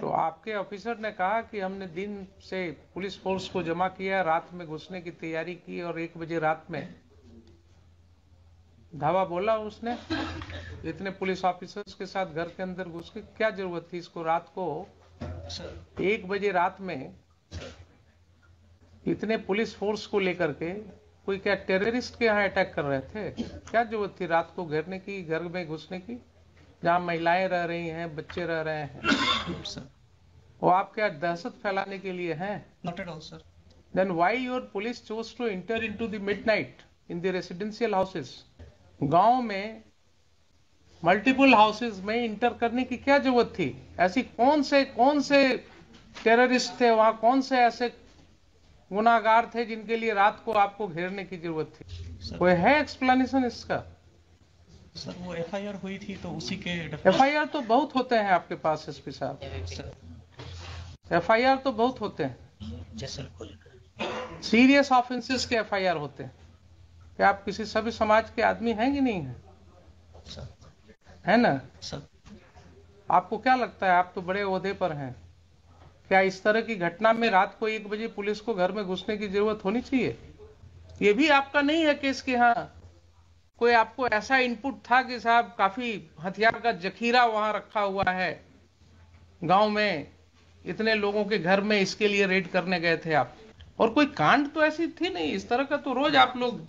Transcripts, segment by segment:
तो आपके ऑफिसर ने कहा कि हमने दिन से पुलिस फोर्स को जमा किया, रात में घुसने की तैयारी की और 1 बजे रात में धावा बोला उसने। इतने पुलिस ऑफिसर्स के साथ घर के अंदर घुस के क्या जरूरत थी इसको? रात को 1 बजे रात में इतने पुलिस फोर्स को लेकर के कोई क्या टेररिस्ट के यहाँ अटैक कर रहे थे? क्या जरूरत थी रात को घेरने की, घर में घुसने की, जहाँ महिलाएं रह रही हैं, बच्चे रह रहे हैं? वो आप क्या दहशत फैलाने के लिए हैं? Not at all, sir. Then why your police chose to enter into the midnight in the residential houses? गांव में मल्टीपल हाउसेस में इंटर करने की क्या जरूरत थी? ऐसी कौन से टेररिस्ट थे वहां, कौन से ऐसे गुनाहगार थे जिनके लिए रात को आपको घेरने की जरूरत थी? कोई है एक्सप्लेनेशन इसका? सर वो एफआईआर हुई थी तो उसी के एफआईआर तो बहुत होते हैं आपके पास एसपी साहब, एफआईआर तो बहुत होते हैं, सीरियस ऑफेंसेस के एफआईआर होते हैं। क्या आप किसी सभी समाज के आदमी हैं कि नहीं है? है ना सर? आपको क्या लगता है, आप तो बड़े ओहदे पर हैं, क्या इस तरह की घटना में रात को 1 बजे पुलिस को घर में घुसने की जरूरत होनी चाहिए? ये भी आपका नहीं है केस कि हाँ कोई आपको ऐसा इनपुट था कि साहब काफी हथियार का जखीरा वहां रखा हुआ है गांव में, इतने लोगों के घर में इसके लिए रेड करने गए थे आप? और कोई कांड तो ऐसी थी नहीं, इस तरह का तो रोज आप लोग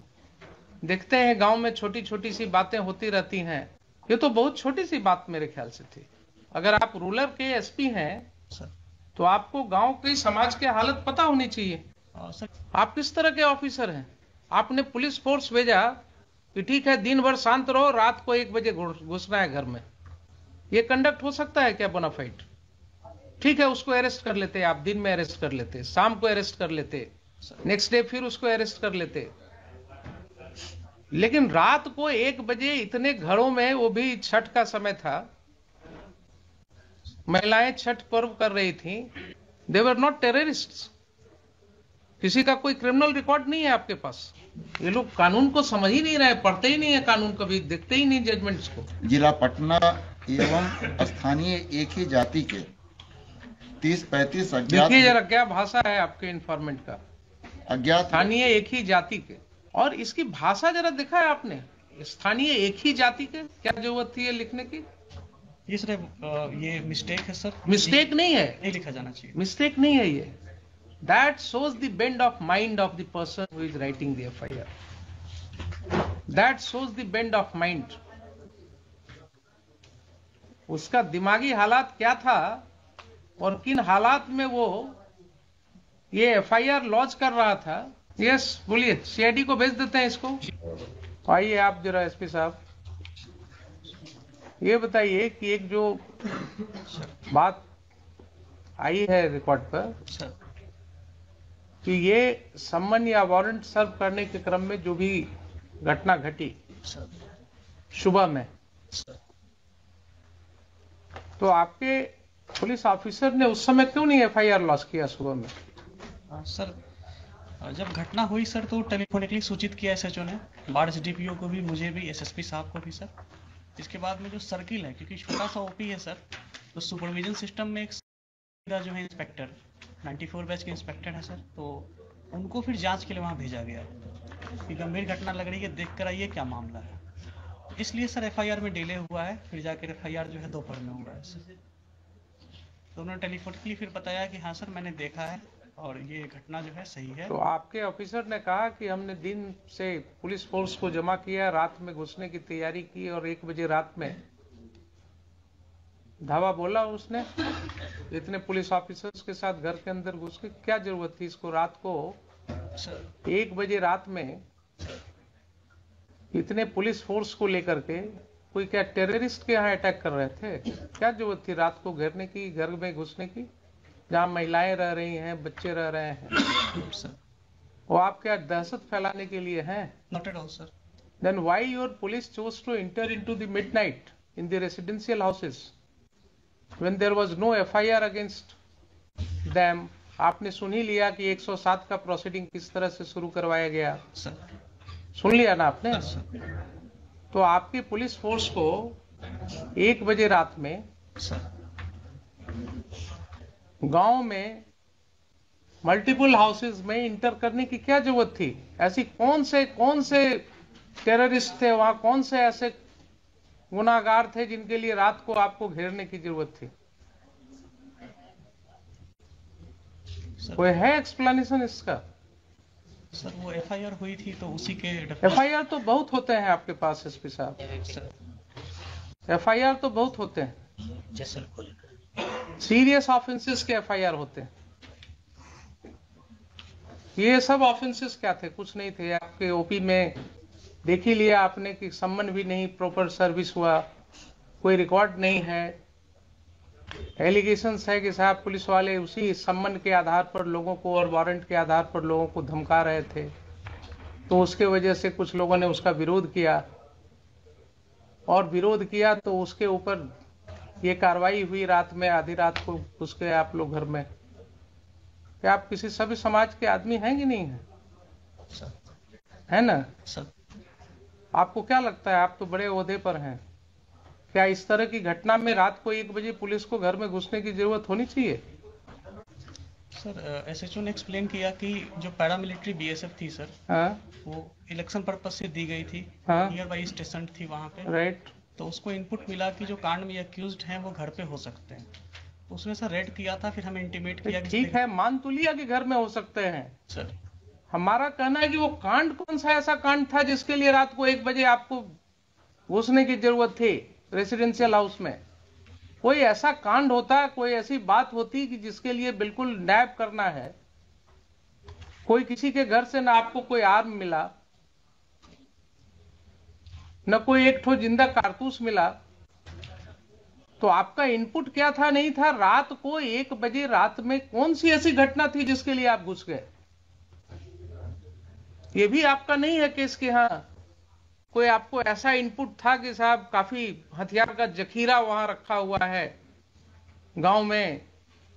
देखते हैं गांव में, छोटी छोटी सी बातें होती रहती हैं। ये तो बहुत छोटी सी बात मेरे ख्याल से थी। अगर आप रूरल के एसपी हैं सर तो आपको गांव की समाज की हालत पता होनी चाहिए। सर आप किस तरह के ऑफिसर हैं? आपने पुलिस फोर्स भेजा कि ठीक है दिन भर शांत रहो, रात को 1 बजे घुसना है घर में। ये कंडक्ट हो सकता है क्या बोनाफाइड? ठीक है, उसको अरेस्ट कर लेते, आप दिन में अरेस्ट कर लेते, शाम को अरेस्ट कर लेते, नेक्स्ट डे फिर उसको अरेस्ट कर लेते, लेकिन रात को 1 बजे इतने घरों में, वो भी छठ का समय था, महिलाएं छठ पर्व कर रही थी, दे वर नॉट टेररिस्ट्स। किसी का कोई क्रिमिनल रिकॉर्ड नहीं है आपके पास। ये लोग कानून को समझ ही नहीं रहे, पढ़ते ही नहीं है कानून, कभी देखते ही नहीं जजमेंट्स को। जिला पटना एवं स्थानीय एक ही जाति के 30-35 अज्ञात, देखिए जरा क्या भाषा है आपके इन्फॉर्मेंट का, अज्ञात स्थानीय एक ही जाति के, और इसकी भाषा जरा देखा है आपने? स्थानीय एक ही जाति के, क्या जरूरत थी ये लिखने की? ये सर ये मिस्टेक है सर। मिस्टेक नहीं है, नहीं लिखा जाना चाहिए। मिस्टेक नहीं है ये। That shows the bend of mind of the person who is writing the FIR. That shows the bend of mind. उसका दिमागी हालात क्या था और किन हालात में वो ये FIR लॉन्च कर रहा था। यस बोलिए, सीआईडी को भेज देते हैं इसको। आइए आप जरा एसपी साहब ये बताइए कि एक जो बात आई है रिकॉर्ड पर सर कि ये सम्मन या वारंट सर्व करने के क्रम में जो भी घटना घटी सर सुबह में, सर तो आपके पुलिस ऑफिसर ने उस समय क्यों नहीं एफआईआर लॉन्च किया सुबह में? सर जब घटना हुई सर तो टेलीफोनिकली सूचित किया एसएचओ ने, बाढ़ एसडीपीओ को भी, मुझे भी, एसएसपी साहब को भी सर। इसके बाद में जो सर्किल है, क्योंकि छोटा सा ओपी है सर, तो सुपरविजन सिस्टम में एक जो है इंस्पेक्टर 94 बैच के इंस्पेक्टर है सर, तो उनको फिर जांच के लिए वहाँ भेजा गया कि गंभीर घटना लग रही है, देख कर आइए क्या मामला है। इसलिए सर एफआईआर में डिले हुआ है, फिर जाकर एफआईआर जो है दोपहर में हुआ है सर। तो उन्होंने टेलीफोनिकली फिर बताया कि हाँ सर मैंने देखा है और ये घटना जो है सही है। तो आपके ऑफिसर ने कहा कि हमने दिन से पुलिस फोर्स को जमा किया, रात में घुसने की तैयारी की और 1 बजे रात में धावा बोला उसने। इतने पुलिस ऑफिसर्स के साथ घर के अंदर घुस के क्या जरूरत थी इसको? रात को 1 बजे रात में इतने पुलिस फोर्स को लेकर के कोई क्या टेररिस्ट के यहाँ अटैक कर रहे थे? क्या जरूरत थी रात को घेरने की, घर में घुसने की, जहाँ महिलाएं रह रही हैं, बच्चे रह रहे हैं? वो आप क्या दहशत फैलाने के लिए हैं? Not at all, sir. Then why your police chose to enter into the midnight in the residential houses when there was no FIR against them? आपने सुन ही लिया कि 107 का प्रोसीडिंग किस तरह से शुरू करवाया गया, Sir. सुन लिया ना आपने? Sir. तो आपकी पुलिस फोर्स को 1 बजे रात में Sir. गांव में मल्टीपल हाउसेज में इंटर करने की क्या जरूरत थी? ऐसी कौन से टेररिस्ट थे वहां, कौन से ऐसे गुनाहगार थे जिनके लिए रात को आपको घेरने की जरूरत थी? कोई है एक्सप्लेनेशन इसका? सर वो एफआईआर हुई थी तो उसी के एफआईआर तो बहुत होते हैं आपके पास एसपी साहब, एफआईआर तो बहुत होते हैं, सीरियस ऑफेंसेस के एफआईआर होते हैं। ये सब ऑफेंसेस क्या थे? कुछ नहीं थे। आपके ओपी में देख ही लिया आपने कि सम्मन भी नहीं, प्रॉपर सर्विस हुआ, कोई रिकॉर्ड नहीं है। एलिगेशंस है कि साहब पुलिस वाले उसी सम्मन के आधार पर लोगों को और वारंट के आधार पर लोगों को धमका रहे थे, तो उसके वजह से कुछ लोगों ने उसका विरोध किया, और विरोध किया तो उसके ऊपर ये कार्रवाई हुई। रात में आधी रात को घुस गए आप लोग घर में। क्या आप किसी सभ्य समाज के आदमी हैं कि नहीं है? है ना सर? आपको क्या लगता है? आप तो बड़े ओहदे पर हैं, क्या इस तरह की घटना में रात को 1 बजे पुलिस को घर में घुसने की जरूरत होनी चाहिए? सर एसएचओ ने एक्सप्लेन किया कि जो पैरामिलिट्री बीएसएफ थी सर, हाँ वो इलेक्शन पर्पज से दी गई थी, हाँ नियर बाई स्टेशन थी वहाँ पे, राइट। तो उसको इनपुट मिला कि जो कांड में अक्यूज्ड हैं वो घर पे हो सकते हैं, तो उसने सर रेड किया था। फिर हमें इंटीमेट किया कि ठीक है, मान तो लिया कि घर में हो सकते हैं। सर हमारा कहना है कि वो कांड कौन सा ऐसा कांड था जिसके लिए रात को 1 बजे आपको घुसने की जरूरत थी रेसिडेंशियल हाउस में? कोई ऐसा कांड होता, कोई ऐसी बात होती कि जिसके लिए बिल्कुल नैब करना है, कोई किसी के घर से ना आपको कोई आर्म मिला, न कोई एक ठो जिंदा कारतूस मिला, तो आपका इनपुट क्या था? नहीं था। रात को 1 बजे रात में कौन सी ऐसी घटना थी जिसके लिए आप घुस गए? ये भी आपका नहीं है केस कि हाँ कोई आपको ऐसा इनपुट था कि साहब काफी हथियार का जखीरा वहां रखा हुआ है गांव में,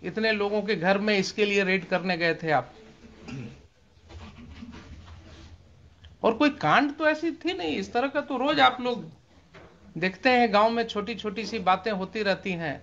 इतने लोगों के घर में, इसके लिए रेड करने गए थे आप? और कोई कांड तो ऐसी थी नहीं। इस तरह का तो रोज आप लोग देखते हैं, गांव में छोटी छोटी सी बातें होती रहती हैं।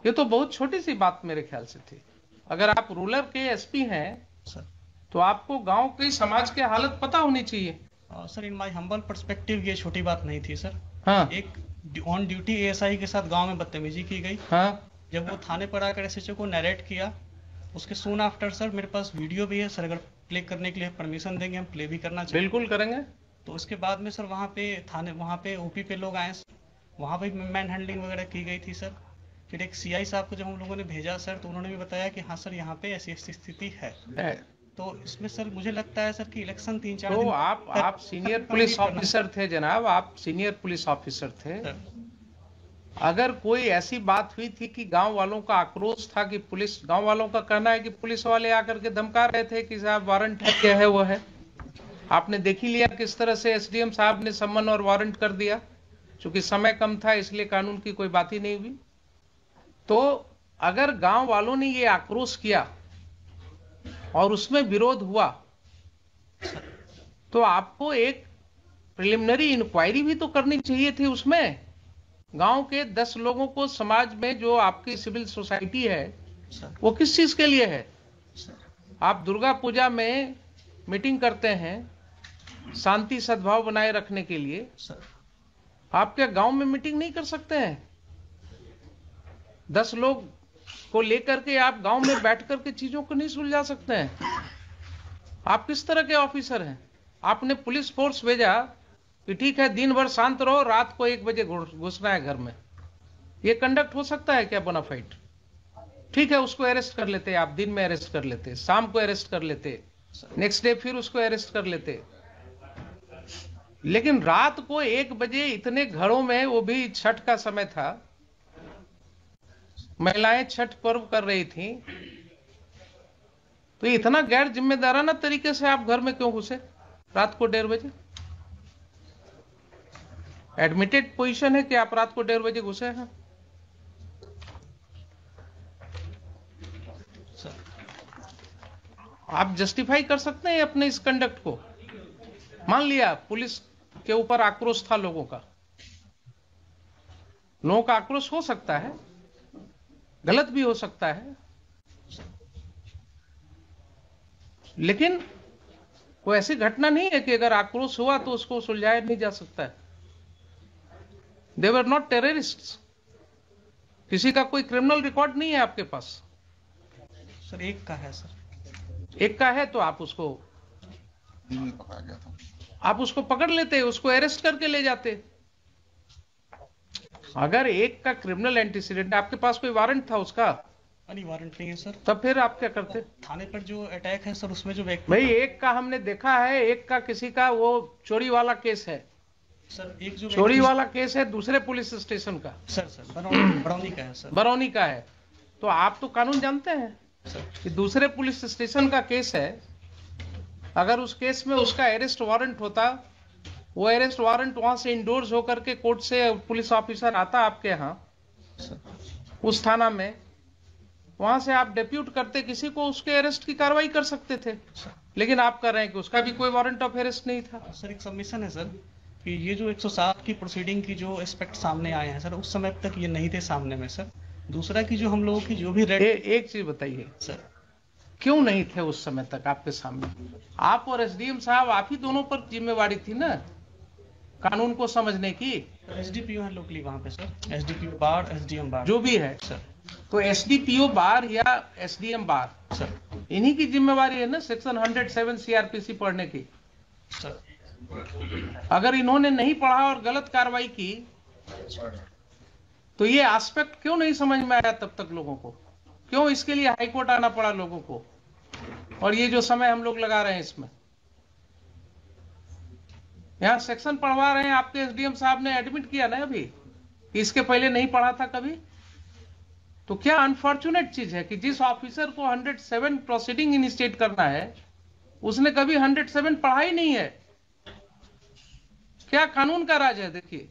ये तो बहुत छोटी सी बात मेरे ख्याल से थी। अगर आप रूरल के एसपी हैं सर, तो आपको गांव की समाज की हालत पता होनी चाहिए। Sir in my humble perspective ये छोटी बात नहीं थी सर। हाँ एक ऑन ड्यूटी एएसआई के साथ गांव में बदतमीजी की गई। हाँ जब वो थाने पर आकर एसएचओ को नरेट किया, उसके सून आफ्टर सर मेरे पास वीडियो भी है सर, अगर प्ले करने के लिए परमिशन देंगे हम प्ले भी करना चाहिए। बिल्कुल करेंगे। तो उसके बाद में सर वहाँ पे थाने, वहाँ पे ओपी पे लोग आए, वहाँ पे मैन हैंडलिंग वगैरह की गई थी सर। फिर एक सीआई साहब को जब हम लोगों ने भेजा सर, तो उन्होंने भी बताया कि हाँ सर यहाँ पे ऐसी ऐसी स्थिति है। तो इसमें सर मुझे लगता है सर कि इलेक्शन 3-4 तो दिन आप सीनियर पुलिस ऑफिसर थे जनाब, आप सीनियर पुलिस ऑफिसर थे। अगर कोई ऐसी बात हुई थी कि गांव वालों का आक्रोश था कि पुलिस, गांव वालों का कहना है कि पुलिस वाले आकर के धमका रहे थे कि साहब वारंट क्या है वो है, आपने देख ही लिया किस तरह से एसडीएम साहब ने सम्मन और वारंट कर दिया। चूंकि समय कम था इसलिए कानून की कोई बात ही नहीं हुई। तो अगर गांव वालों ने ये आक्रोश किया और उसमें विरोध हुआ, तो आपको एक प्रिलिमिनरी इंक्वायरी भी तो करनी चाहिए थी। उसमें गांव के 10 लोगों को, समाज में जो आपकी सिविल सोसाइटी है वो किस चीज के लिए है? आप दुर्गा पूजा में मीटिंग करते हैं शांति सद्भाव बनाए रखने के लिए, आप क्या गांव में मीटिंग नहीं कर सकते हैं? 10 लोग को लेकर के आप गांव में बैठ करके चीजों को नहीं सुलझा सकते हैं? आप किस तरह के ऑफिसर हैं? आपने पुलिस फोर्स भेजा कि ठीक है दिन भर शांत रहो, रात को 1 बजे घुसना है घर में। ये कंडक्ट हो सकता है क्या बोनाफाइड? ठीक है, उसको अरेस्ट कर लेते, आप दिन में अरेस्ट कर लेते, शाम को अरेस्ट कर लेते, नेक्स्ट डे फिर उसको अरेस्ट कर लेते। लेकिन रात को 1 बजे इतने घरों में, वो भी छठ का समय था, महिलाएं छठ पर्व कर रही थी, तो इतना गैर जिम्मेदाराना तरीके से आप घर में क्यों घुसे रात को 1:30 बजे? एडमिटेड पोजीशन है कि आप रात को 1:30 बजे घुसे हैं। आप जस्टिफाई कर सकते हैं अपने इस कंडक्ट को? मान लिया पुलिस के ऊपर आक्रोश था लोगों का, लोगों का आक्रोश हो सकता है, गलत भी हो सकता है, लेकिन कोई ऐसी घटना नहीं है कि अगर आक्रोश हुआ तो उसको सुलझाया नहीं जा सकता है। दे वर नॉट टेररिस्ट्स। किसी का कोई क्रिमिनल रिकॉर्ड नहीं है आपके पास। सर एक का है सर। एक का है तो आप उसको पकड़ा गया था। आप उसको पकड़ लेते, उसको अरेस्ट करके ले जाते। अगर एक का क्रिमिनल एंटीसीडेंट, आपके पास कोई वारंट था उसका? नहीं वारंट नहीं है सर। तब फिर आप क्या करते? थाने पर जो अटैक है सर उसमें जो व्यक्ति भाई एक का हमने देखा है, एक का किसी का वो चोरी वाला केस है सर, एक जो चोरी वाला केस है दूसरे पुलिस स्टेशन का, सर बरौनी का है सर। बरौनी का है। तो आप तो कानून जानते हैं सर कि दूसरे पुलिस स्टेशन का केस है, अगर उस केस में उसका अरेस्ट वारंट होता, वो अरेस्ट वारंट वहां से इंडोर्स होकर के कोर्ट से पुलिस ऑफिसर आता आपके यहाँ उस थाना में, वहां से आप डेप्यूट करते किसी को, उसके अरेस्ट की कार्रवाई कर सकते थे। लेकिन आप कर रहे हैं कि उसका भी कोई वारंट ऑफ अरेस्ट नहीं था। सर एक सबमिशन है सर कि ये जो 107 की प्रोसीडिंग की जो एस्पेक्ट सामने आए हैं सर, उस समय तक ये नहीं थे सामने में सर। दूसरा कि जो हम लोगों की जो भी रेड एक चीज बताइए सर, क्यों नहीं थे उस समय तक आपके सामने? आप और एसडीएम साहब, आप ही दोनों पर जिम्मेवारी थी ना कानून को समझने की। एसडीपीओ है लोकली वहाँ पे सर, एसडीपीओ बार, एसडीएम बार जो भी है सर। तो एसडीपीओ बार या एसडीएम बार सर इन्हीं की जिम्मेवारी है ना सेक्शन 107 सीआरपीसी पढ़ने की। सर अगर इन्होंने नहीं पढ़ा और गलत कार्रवाई की तो ये एस्पेक्ट क्यों नहीं समझ में आया तब तक लोगों को? क्यों इसके लिए हाईकोर्ट आना पड़ा लोगों को? और ये जो समय हम लोग लगा रहे हैं इसमें, यहां सेक्शन पढ़वा रहे हैं, आपके एसडीएम साहब ने एडमिट किया ना अभी कि इसके पहले नहीं पढ़ा था कभी। तो क्या अनफॉर्चुनेट चीज है कि जिस ऑफिसर को 107 प्रोसीडिंग इनिशिएट करना है उसने कभी 107 पढ़ा ही नहीं है। क्या कानून का राज है? देखिए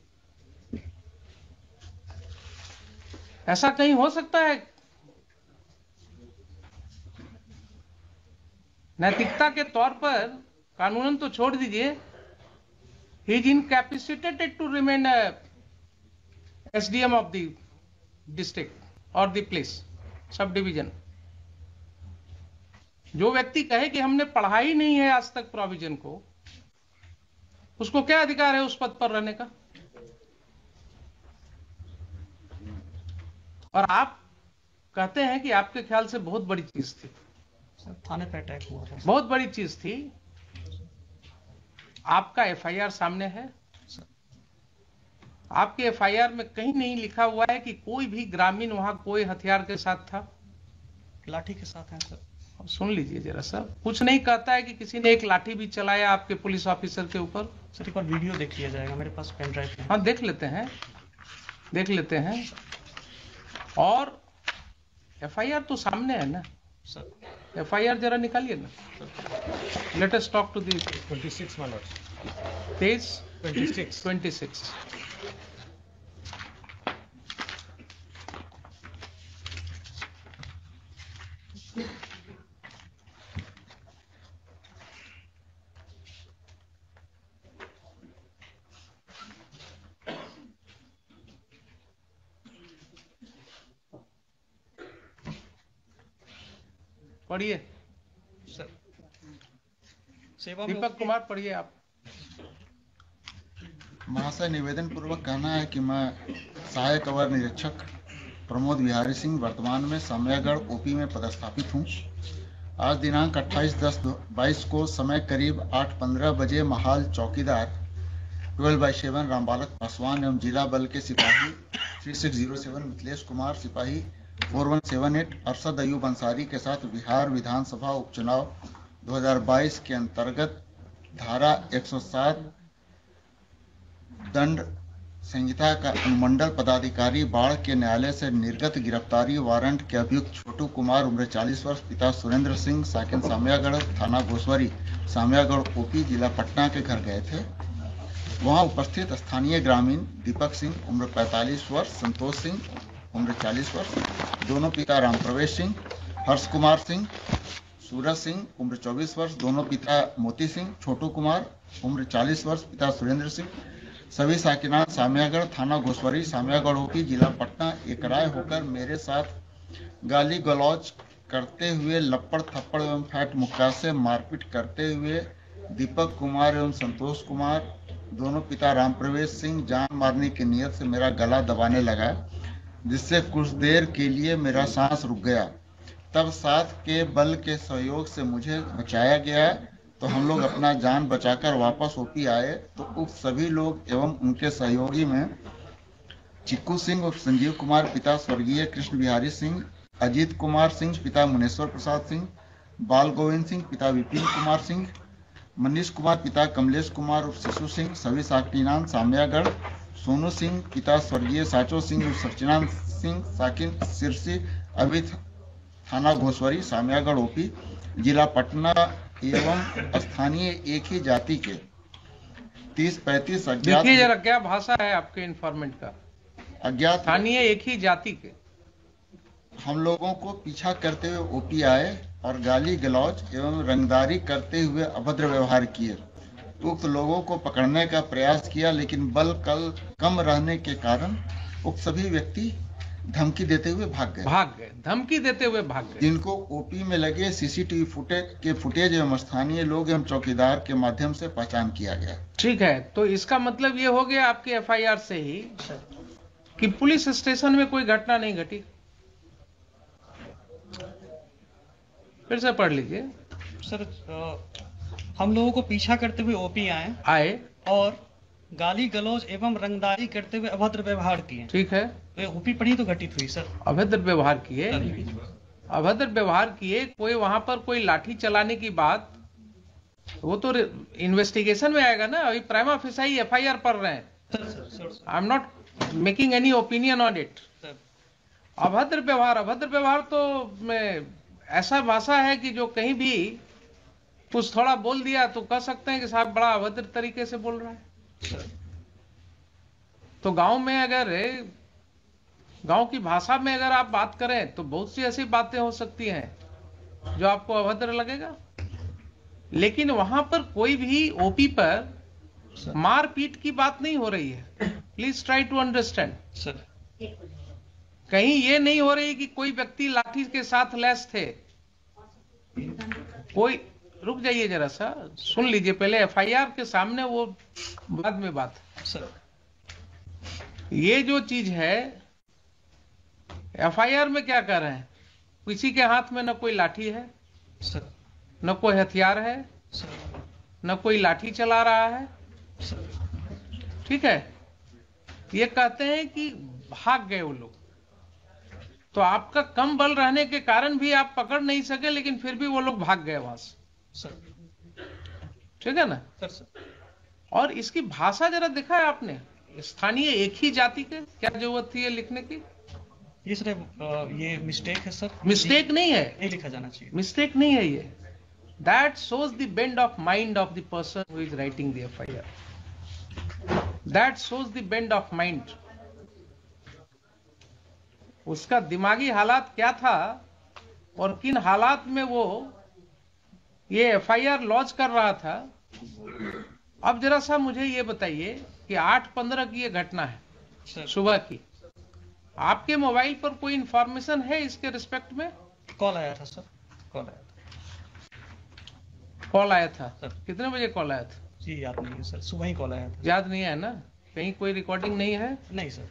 ऐसा कहीं हो सकता है? नैतिकता के तौर पर कानूनन तो छोड़ दीजिए, he is incapacitated to remain SDM of the district और द प्लेस सब डिवीजन। जो व्यक्ति कहे कि हमने पढ़ा ही नहीं है आज तक प्रोविजन को, उसको क्या अधिकार है उस पद पर रहने का? और आप कहते हैं कि आपके ख्याल से बहुत बड़ी चीज थी। थाने पे अटैक हुआ था। बहुत बड़ी चीज थी। आपका एफआईआर सामने है। आपके एफआईआर में कहीं नहीं लिखा हुआ है कि कोई भी ग्रामीण वहां कोई हथियार के साथ था। लाठी के साथ है सर। अब सुन लीजिए जरा सा, कुछ नहीं कहता है कि किसी ने एक लाठी भी चलाया आपके पुलिस ऑफिसर के ऊपर। सर एक बार वीडियो देख लिया जाएगा, मेरे पास पेन ड्राइव है। हाँ देख लेते हैं, देख लेते हैं। और एफआईआर तो सामने है ना सर। एफआईआर जरा निकालिए ना। Let us talk to the 26 my lord. Page 26. 26। पढ़िए सर सेवा में दीपक कुमार, पढ़िए आप। महाशय निवेदन पूर्वक कहना है कि मैं सहायक अवर निरीक्षक प्रमोद बिहारी सिंह वर्तमान में सामयागढ़ ओपी में पदस्थापित हूँ। आज दिनांक 28/10/22 को समय करीब 8:15 बजे महाल चौकीदार 12/7 रामबालक पासवान एवं जिला बल के सिपाही 3607 मिथिलेश कुमार, सिपाही 4178 अरशद अयूब अंसारी के साथ बिहार विधानसभा उपचुनाव 2022 के अंतर्गत धारा 107 दंड संहिता का अनुमंडल पदाधिकारी बाढ़ के न्यायालय से निर्गत गिरफ्तारी वारंट के अभियुक्त छोटू कुमार उम्र 40 वर्ष, पिता सुरेंद्र सिंह, साकिन सामयागढ़, थाना घोसवरी, सामयागढ़ ओपी, जिला पटना के घर गए थे। वहां उपस्थित स्थानीय ग्रामीण दीपक सिंह उम्र 45 वर्ष, संतोष सिंह उम्र 40 वर्ष, दोनों पिता राम प्रवेश सिंह, हर्ष कुमार सिंह, सूरज सिंह उम्र 24 वर्ष, दोनों पिता मोती सिंह, छोटू कुमार उम्र 40 वर्ष, पिता सुरेंद्र सिंह, सभी साकिनान सामयागढ़, थाना घोसवरी, सामयागढ़ ओपी, जिला पटना एक राय होकर मेरे साथ गाली गलौज करते हुए, लपड़ थप्पड़ एवं फैट मुक्का से मारपीट करते हुए दीपक कुमार एवं संतोष कुमार दोनों पिता राम प्रवेश सिंह जान मारने की नीयत से मेरा गला दबाने लगा, जिससे कुछ देर के लिए मेरा सांस रुक गया। तब साथ के बल के सहयोग से मुझे बचाया गया, तो हम लोग अपना जान बचाकर वापस ओपी आए तो उक्त सभी लोग एवं उनके सहयोगी में चिक्कू सिंह और संजीव कुमार पिता स्वर्गीय कृष्ण बिहारी सिंह, अजीत कुमार सिंह पिता मुनेश्वर प्रसाद सिंह, बाल गोविंद सिंह पिता विपिन कुमार सिंह, मनीष कुमार पिता कमलेश कुमार और शिशु सिंह सभी साकिनान साम्यागढ़, सोनू सिंह पिता स्वर्गीय साचो सिंह और सचिनान सिंह साकिन सिरसी अभी थाना घोसवरी साम्यागढ़ ओपी जिला पटना एवं स्थानीय एक ही जाति के 30-35 अज्ञात। देखिए जरा क्या भाषा है आपके इन्फॉर्मेंट का। अज्ञात स्थानीय एक ही जाति के हम लोगों को पीछा करते हुए ओपी आए और गाली गलौज एवं रंगदारी करते हुए अभद्र व्यवहार किए। उक्त लोगों को पकड़ने का प्रयास किया, लेकिन बल कम रहने के कारण उक्त सभी व्यक्ति धमकी देते हुए भाग गए। धमकी देते हुए भाग गए। जिनको ओपी में लगे सीसीटीवी फुटेज एवं स्थानीय लोग एवं चौकीदार के माध्यम से पहचान किया गया। ठीक है, तो इसका मतलब ये हो गया आपकी एफआईआर से ही कि पुलिस स्टेशन में कोई घटना नहीं घटी। फिर से पढ़ लीजिए सर। हम लोगों को पीछा करते हुए ओपी आए और गाली गलौज एवं रंगदारी करते हुए अभद्र व्यवहार किए। ठीक है, तो ओपी पढ़ी तो घटित हुई सर। अभद्र व्यवहार किए, कोई वहां पर कोई लाठी चलाने की बात, वो तो इन्वेस्टिगेशन में आएगा ना। अभी प्राइमा फेसाई एफआईआर पढ़ रहे हैं। I am not making any opinion on it. अभद्र व्यवहार तो ऐसा भाषा है कि जो कहीं भी कुछ थोड़ा बोल दिया तो कह सकते हैं कि साहब बड़ा अभद्र तरीके से बोल रहा है। तो गांव की भाषा में अगर आप बात करें तो बहुत सी ऐसी बातें हो सकती हैं जो आपको अभद्र लगेगा, लेकिन वहां पर कोई भी ओपी पर मारपीट की बात नहीं हो रही है। Please try to understand sir. कहीं ये नहीं हो रही कि कोई व्यक्ति लाठी के साथ लैस थे। कोई रुक जाइए जरा सा, सुन लीजिए पहले एफआईआर के सामने, वो बाद में बात सर। ये जो चीज है एफआईआर में क्या कर रहे हैं, किसी के हाथ में न कोई लाठी है सर, न कोई हथियार है सर, न कोई लाठी चला रहा है सर। ठीक है, ये कहते हैं कि भाग गए वो लोग। तो आपका कम बल रहने के कारण भी आप पकड़ नहीं सके, लेकिन फिर भी वो लोग भाग गए वहां से सर। ठीक है ना सर। और इसकी भाषा जरा देखा है आपने, स्थानीय एक ही जाति के, क्या जरूरत थी ये लिखने की? ये सर ये मिस्टेक है सर। मिस्टेक नहीं है, नहीं लिखा जाना चाहिए। मिस्टेक नहीं है ये। That shows the bend of mind of the person who is writing the FIR. That shows the bend of mind. उसका दिमागी हालात क्या था और किन हालात में वो ये एफआईआर लॉन्च कर रहा था। अब जरा सा मुझे ये बताइए कि 8/15 की ये घटना है सुबह की, आपके मोबाइल पर कोई इंफॉर्मेशन है इसके रिस्पेक्ट में? कॉल आया था सर, कॉल आया था सर। कितने बजे कॉल आया था? जी याद नहीं है सर, सुबह ही कॉल आया था। याद नहीं है ना? कहीं कोई रिकॉर्डिंग नहीं है? नहीं सर।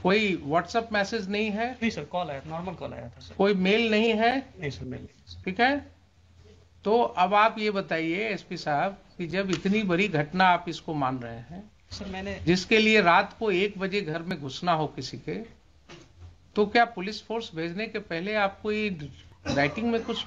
कोई व्हाट्सएप मैसेज नहीं है? नहीं सर, कॉल आया, नॉर्मल कॉल आया था सर। कोई मेल नहीं है? नहीं सर, मेल नहीं। ठीक है, तो अब आप ये बताइए एसपी साहब कि जब इतनी बड़ी घटना आप इसको मान रहे हैं सर, मैंने जिसके लिए रात को 1 बजे घर में घुसना हो किसी के, तो क्या पुलिस फोर्स भेजने के पहले आप कोई राइटिंग में कुछ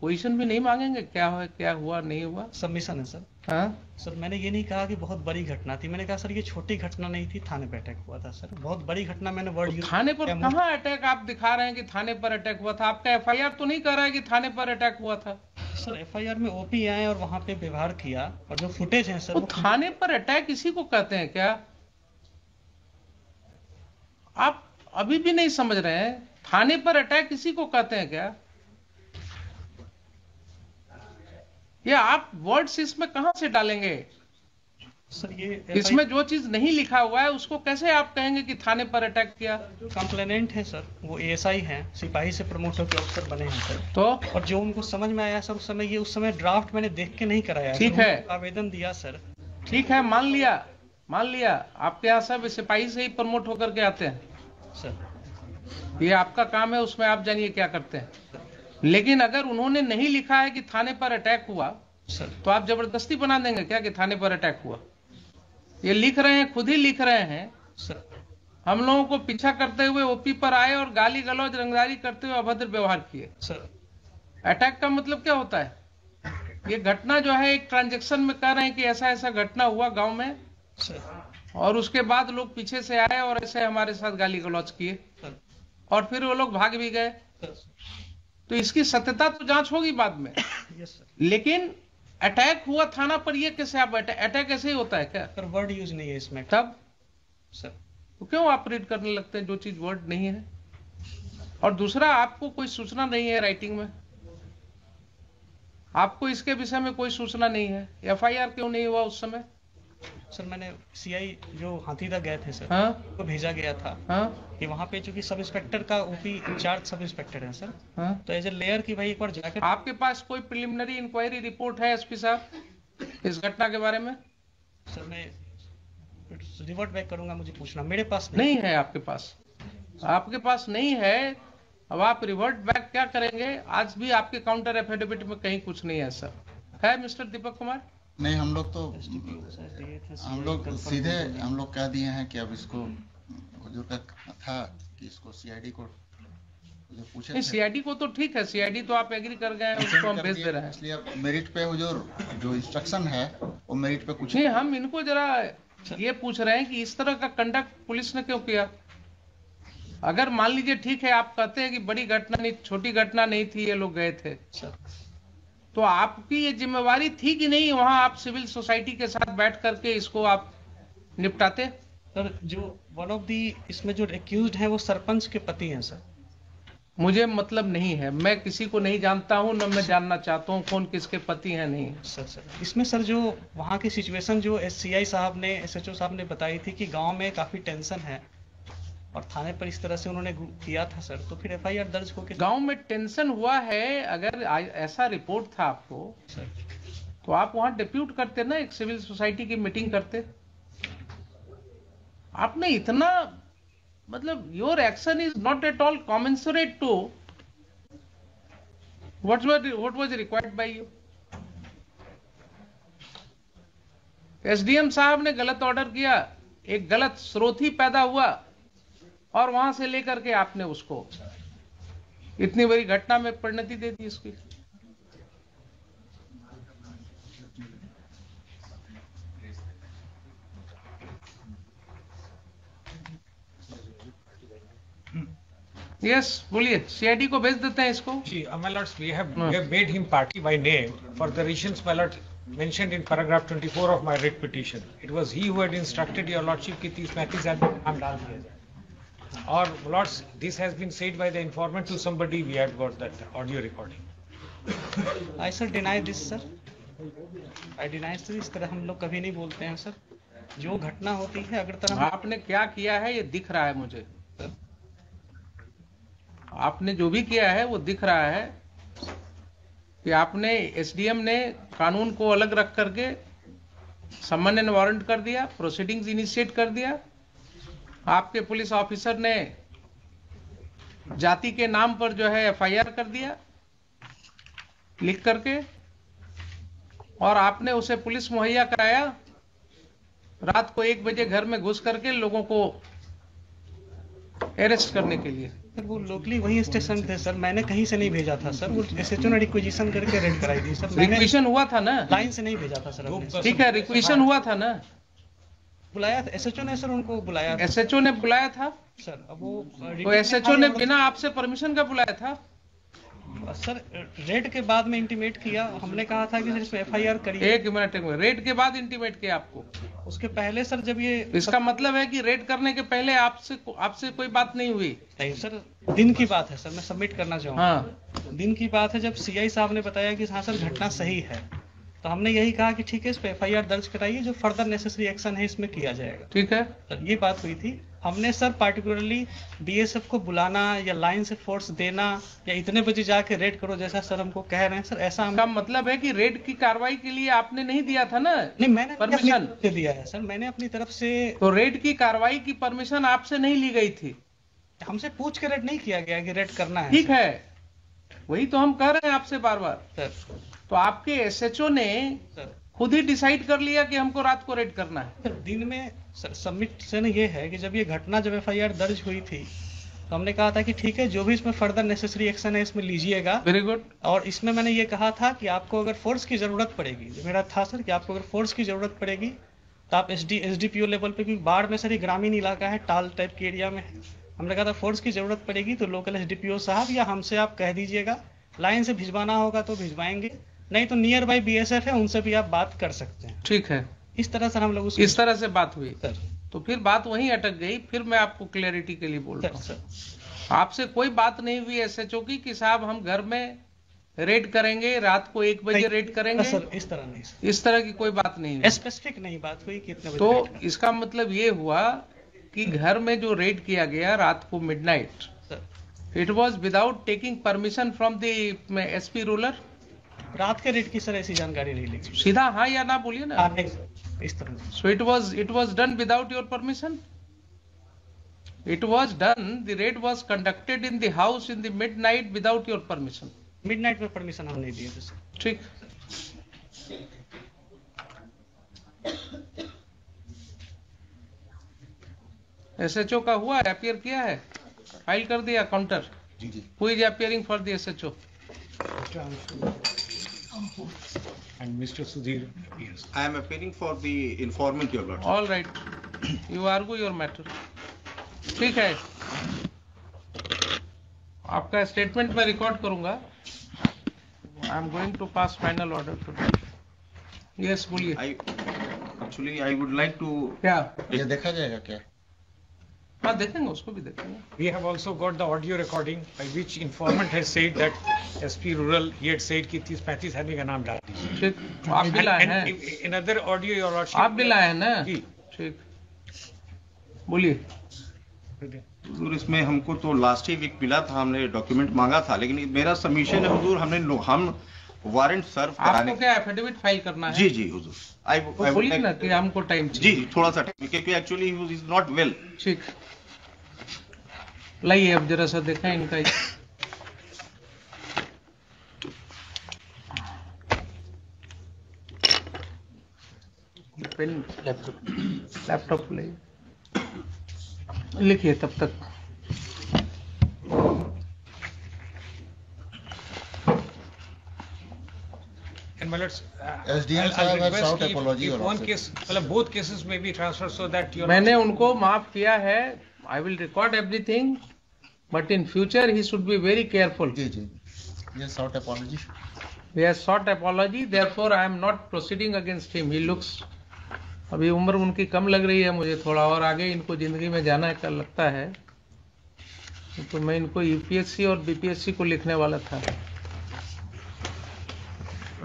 पोजीशन भी नहीं मांगेंगे? क्या हुआ नहीं हुआ? सबमिशन है सर। हाँ सर, मैंने ये नहीं कहा कि बहुत बड़ी घटना थी, मैंने कहा सर ये छोटी घटना नहीं थी, थाने पे अटैक हुआ था सर। बहुत बड़ी घटना मैंने वर्ड तो थाने पर कहाँ अटैक आप दिखा रहे हैं कि थाने पर अटैक हुआ था? आपका एफआईआर तो नहीं कह रहा है कि थाने पर अटैक हुआ था। सर एफआईआर में ओपी आए और वहां पे व्यवहार किया, और जो फुटेज है सर वो थाने पर अटैक इसी को कहते हैं क्या? आप अभी भी नहीं समझ रहे हैं? थाने पर अटैक इसी को कहते हैं क्या? या आप वर्ड्स इसमें कहां से डालेंगे? सर ये इसमें जो चीज नहीं लिखा हुआ है उसको कैसे आप कहेंगे कि थाने पर अटैक किया? जो कंप्लेनेंट है सर वो एएसआई हैं, सिपाही से प्रमोट होकर अफसर बने हैं सर। तो और जो उनको समझ में आया सर उस समय ड्राफ्ट मैंने देख के नहीं कराया ठीक सर, है। उनको आवेदन दिया सर। ठीक है, मान लिया आपके यहाँ सब सिपाही से ही प्रमोट होकर के आते हैं सर। ये आपका काम है, उसमें आप जानिए क्या करते हैं। लेकिन अगर उन्होंने नहीं लिखा है कि थाने पर अटैक हुआ सर तो आप जबरदस्ती बना देंगे क्या कि थाने पर अटैक हुआ? ये लिख रहे हैं, खुद ही लिख रहे हैं। सर हम लोगों को पीछा करते हुए ओपी पर आए और गाली गलौज रंगदारी करते हुए अभद्र व्यवहार किए। सर अटैक का मतलब क्या होता है? ये घटना जो है एक ट्रांजैक्शन में कह रहे हैं कि ऐसा ऐसा घटना हुआ गांव में सर और उसके बाद लोग पीछे से आए और ऐसे हमारे साथ गाली गलौज किए सर और फिर वो लोग भाग भी गए। सर। तो इसकी सत्यता तो जांच होगी बाद में। Yes sir. लेकिन अटैक हुआ थाना पर, ये कैसे आप अटैक ऐसे ही होता है क्या? सर वर्ड यूज नहीं है इसमें तब सर। तो क्यों आप रीड करने लगते हैं जो चीज वर्ड नहीं है? और दूसरा, आपको कोई सूचना नहीं है राइटिंग में, आपको इसके विषय में कोई सूचना नहीं है। एफआईआर क्यों नहीं हुआ उस समय? सर मैंने सीआई जो हाथीदह गए थे सर, हाँ को भेजा गया था हाँ कि वहाँ पे चूंकि सब इंस्पेक्टर का ओपी इंचार्ज सब इंस्पेक्टर है सर, हाँ। तो एज ए लेयर की भाई एक बार जाकर आपके पास कोई प्रिलिमिनरी इंक्वायरी रिपोर्ट है एसपी साहब इस घटना के बारे में? सर मैं रिवर्ट बैक करूंगा, मुझे पूछना, मेरे पास नहीं है आपके पास नहीं है। अब आप रिवर्ट बैक क्या करेंगे? आज भी आपके काउंटर एफिडेविट में कहीं कुछ नहीं है सर, है मिस्टर दीपक कुमार? नहीं, हम लोग तो सीधे हम लोग कह दिए हैं कि अब इसको हुजूर का था कि इसको सीआईडी को जो पूछे थे, सीआईडी को तो ठीक है, सीआईडी तो आप एग्री कर गए हैं, उसको हम भेज दे रहे हैं। इसलिए अब मेरिट पे हुजूर जो इंस्ट्रक्शन है वो मेरिट पे कुछ नहीं, हम इनको जरा ये पूछ रहे हैं कि इस तरह का कंडक्ट पुलिस ने क्यों किया? अगर मान लीजिए ठीक है, आप कहते हैं कि बड़ी घटना नहीं, छोटी घटना नहीं थी, ये लोग गए थे, तो आपकी ये जिम्मेवारी थी कि नहीं वहां आप सिविल सोसाइटी के साथ बैठ करके इसको आप निपटाते? सर जो वन ऑफ दी इसमें जो एक्यूज्ड है वो सरपंच के पति हैं सर। मुझे मतलब नहीं है, मैं किसी को नहीं जानता हूं, न मैं जानना चाहता हूं कौन किसके पति हैं। नहीं सर इसमें सर जो वहाँ की सिचुएशन जो सीआई साहब ने, एसएचओ साहब ने बताई थी कि गांव में काफी टेंशन है और थाने पर इस तरह से उन्होंने किया था सर, तो फिर एफआईआर दर्ज होकर गांव में टेंशन हुआ है। अगर ऐसा रिपोर्ट था आपको सर, तो आप वहां डिप्यूट करते ना, एक सिविल सोसाइटी की मीटिंग करते। आपने इतना मतलब your action is not at all commensurate to what was required by you. SDM साहब ने गलत ऑर्डर किया, एक गलत स्रोत ही पैदा हुआ और वहां से लेकर के आपने उसको इतनी बड़ी घटना में परिणति दे दी इसकी। यस बोलिए, सीआईडी को भेज देते हैं इसको। My lords, we have made him party by name for the reasons, my lord, mentioned in paragraph 24 of my writ petition. It was he who had instructed your lordship कि 30-35 आदमी का नाम डाल दिया जाए। और lords, this has been said by the informant to somebody. We had got that audio recording. I sir deny this sir. I deny sir, इस तरह हम लोग कभी नहीं बोलते हैं सर। जो घटना होती है अगर तरह आपने क्या किया है ये दिख रहा है मुझे, आपने जो भी किया है वो दिख रहा है कि आपने, एसडीएम ने कानून को अलग रख करके समन एंड वारंट कर दिया, प्रोसीडिंग्स इनिशिएट कर दिया। आपके पुलिस ऑफिसर ने जाति के नाम पर जो है एफआईआर कर दिया लिख करके, और आपने उसे पुलिस मुहैया कराया रात को 1 बजे घर में घुस करके लोगों को अरेस्ट करने के लिए। सर वो लोकली वही स्टेशन थे सर, मैंने कहीं से नहीं भेजा था सर, वो एसएचओ ने रिक्वेजिशन करके रेड कराई थी सर। मैंने रिक्वेशन हुआ था ना, लाइन से नहीं भेजा था सर अपने। ठीक है, रिक्वेशन हुआ था ना, बुलाया था एसएचओ ने सर, उनको बुलाया था एसएचओ ने बुलाया था सर। अब वो तो एसएचओ ने बिना आपसे परमिशन का बुलाया था सर, रेड के बाद में इंटीमेट किया, हमने कहा था कि सर इसमें एफआईआर करिए। एक मिनट रेड के बाद इंटीमेट किया आपको? उसके पहले सर जब ये इसका मतलब है कि रेड करने के पहले आपसे कोई बात नहीं हुई? नहीं सर, दिन की बात है सर, मैं सबमिट करना चाहूँगा। हाँ, दिन की बात है जब सीआई साहब ने बताया कि हाँ सर घटना सही है, तो हमने यही कहा कि ठीक है, इस पे FIR दर्ज कराइए, जो फर्दर नेसेसरी एक्शन है इसमें किया जाएगा। ठीक है। सर ये बात हुई थी। हमने सर पार्टिकुलरली BSF को बुलाना या लाइन से फोर्स देना या इतने बजे जाके रेड करो जैसा सर हमको कह रहे हैं, सर ऐसा हम का मतलब है कि रेड की कार्रवाई के लिए आपने नहीं दिया था ना नहीं, मैंने अपनी परमिशन? तरफ से दिया है सर, मैंने अपनी तरफ से। तो रेड की कार्रवाई की परमिशन आपसे नहीं ली गई थी? हमसे पूछ के रेड नहीं किया गया कि रेड करना है। ठीक है, वही तो हम कह रहे हैं आपसे बार बार। सर तो आपके SHO ने सर खुद ही डिसाइड कर लिया कि हमको रात को रेड करना है? सर दिन में सर सबमिशन ये है कि जब ये घटना, जब FIR दर्ज हुई थी तो हमने कहा था कि ठीक है, जो भी इसमें फर्दर नेसेसरी एक्शन है इसमें लीजिएगा। Very good. और इसमें मैंने ये कहा था कि आपको अगर फोर्स की जरूरत पड़ेगी, जो मेरा था सर कि आपको अगर फोर्स की जरूरत पड़ेगी तो आप SDPO लेवल पे, क्योंकि बाढ़ में सर ये ग्रामीण इलाका है, टाल टाइप के एरिया में है, हमने कहा था फोर्स की जरूरत पड़ेगी तो लोकल SDPO साहब या हमसे आप कह दीजिएगा, लाइन से भिजवाना होगा तो भिजवाएंगे, नहीं तो नियर बाई BSF है उनसे भी आप बात कर सकते हैं। ठीक है, इस तरह सर हम लोग इस तरह से बात हुई। सर तो फिर बात वहीं अटक गई। फिर मैं आपको क्लैरिटी के लिए बोल रहा सर हूँ, सर आपसे कोई बात नहीं हुई SHO की कि साहब हम घर में रेड करेंगे, रात को 1 बजे रेड करेंगे? सर इस तरह नहीं सर, इस तरह की कोई बात नहीं हुई। स्पेसिफिक नहीं बात हुई कितने बजे तो रेड करना है। इसका मतलब ये हुआ कि घर में जो रेड किया गया रात को midnight, sir it was without taking permission from the SP ruler? रात के रेड की सर ऐसी जानकारी नहीं ली। सीधा हाँ या ना बोलिए ना। नहीं सर, इस तरह नहीं। So it was done without your permission? It was done, the raid was conducted in the house in the midnight without your permission. Midnight में परमिशन हम नहीं दिए थे सर। ठीक। SHO का हुआ है, अपीयर किया है, फाइल कर दिया काउंटर? जी जी। Who is appearing for the SHO? And Mr. Sudhir, yes. I am appearing for the informant, your lordship. All right, you argue your matter. ठीक है, आपका स्टेटमेंट मैं रिकॉर्ड करूंगा। I am going to pass final order today. Yes बोलिए। Actually, I would like to. क्या? ये देखा जाएगा क्या? हाँ देखेंगे, उसको भी देखेंगे। We have also got the audio recording by which informant has said that SP Rural, he had said कि 30-35 आदमी का नाम डाल दीजिए। ठीक, आप भी लाए हैं? In another audio, your lordship. आप भी लाए हैं ना? जी। ठीक, बोलिए। हुजूर इसमें हमको तो लास्ट ही वीक मिला था, हमने डॉक्यूमेंट मांगा था, लेकिन मेरा सबमिशन है हुजूर, हम वारंट सर्व कराने। आपको क्या एफिडेविट फाइल करना है? जी जी हुजूर। तो बोलिए ना कि हमको टाइम चाहिए। जी थोड़ा सा टाइम, क्योंकि actually he is not well. ठीक, लाइए अब जरा सा देखें इनका। पेन लैपटॉप ले लिखिए तब तक। And my lords, SDM I'll साहब has request sought if apology or one also. case, मतलब both cases may be transferred so that your मैंने उनको माफ किया है। I will record everything, but in future he should be very careful. जी जी। ये sought apology. He has sought apology, therefore I am not proceeding against him. He looks, अभी उम्र उनकी कम लग रही है मुझे, थोड़ा और आगे इनको जिंदगी में जाना है, कल लगता है, तो मैं इनको UPSC और BPSC को लिखने वाला था।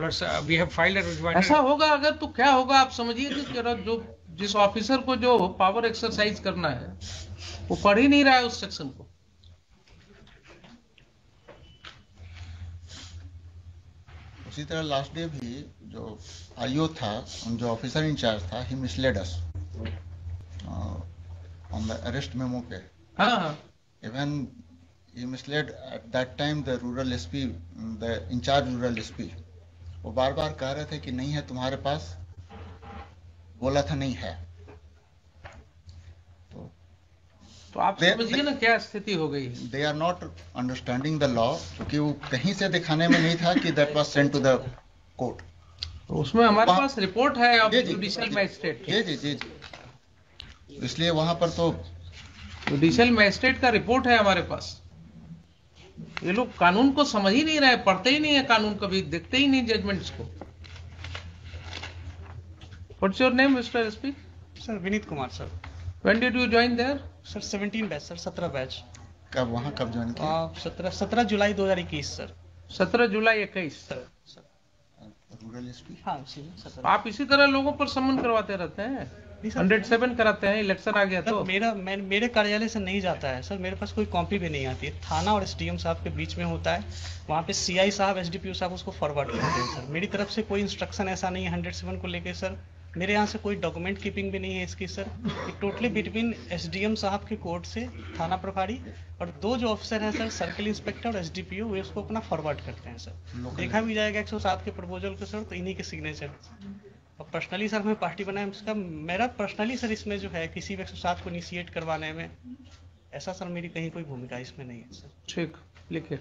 lords, we have filed a rejoinder. ऐसा होगा अगर तो क्या होगा आप समझिए कि जरा जो जिस ऑफिसर को जो पावर एक्सरसाइज करना है वो पढ़ ही नहीं रहा है उस सेक्शन को। उसी तरह लास्ट डे भी जो IO था, जो ऑफिसर इंचार्ज था, he misled us on the arrest memo पे। हाँ हाँ, Even he misled at that time the rural SP, the in-charge rural SP. वो बार बार कह रहे थे कि नहीं है तुम्हारे पास, बोला था नहीं है। तो आप समझिए ना क्या स्थिति हो गई है। They are not understanding the law, क्योंकि वो कहीं से दिखाने में नहीं था कि that was sent to the court. तो उसमें हमारे वहाँ- पास रिपोर्ट है ऑफ जी, जी, जुडिशियल जी, मैजिस्ट्रेट। जी जी जी जी। इसलिए वहां पर तो जुडिशियल मैजिस्ट्रेट का रिपोर्ट है हमारे पास। ये लोग कानून को समझ ही नहीं रहे, पढ़ते ही नहीं है कानून, कभी देखते ही नहीं जजमेंट्स को। What's your name mister SP? Sir Vineet Kumar sir. When did you join there? Sir 17 batch sir, 17 batch. कब वहां कब ज्वाइन किया? 17 जुलाई 2021 सर। 17 जुलाई 21। Sir sir rural SP. हाँ उसी में सर। आप इसी तरह लोगों पर समन करवाते रहते हैं, नहीं सर, 107 कराते हैं, इलेक्शन आ गया तो। मेरे कार्यालय से नहीं जाता है सर, मेरे पास कोई कॉपी भी नहीं आती है। थाना और एसडीएम साहब के बीच में होता है, वहाँ पे सीआई साहब एसडीपीओ साहब उसको फॉरवर्ड करते हैं सर। मेरी तरफ से कोई इंस्ट्रक्शन ऐसा नहीं है 107 को लेके सर। मेरे यहाँ से कोई डॉक्यूमेंट कीपिंग भी नहीं है इसकी सर। ये टोटली बिटवीन एसडीएम साहब के कोर्ट से थाना प्रभारी और 2 जो ऑफिसर हैं सर, सर्किल इंस्पेक्टर और एसडीपीओ, वे उसको अपना फॉरवर्ड करते हैं सर। देखा भी जाएगा 107 के प्रपोजल को सर, तो इन्हीं के सिग्नेचर। और पर्सनली सर हमें पार्टी बनाए उसका, मेरा पर्सनली सर इसमें जो है किसी भी 107 को इनिशिएट करवाने में, ऐसा सर मेरी कहीं कोई भूमिका इसमें नहीं है सर। ठीक, लिखिए।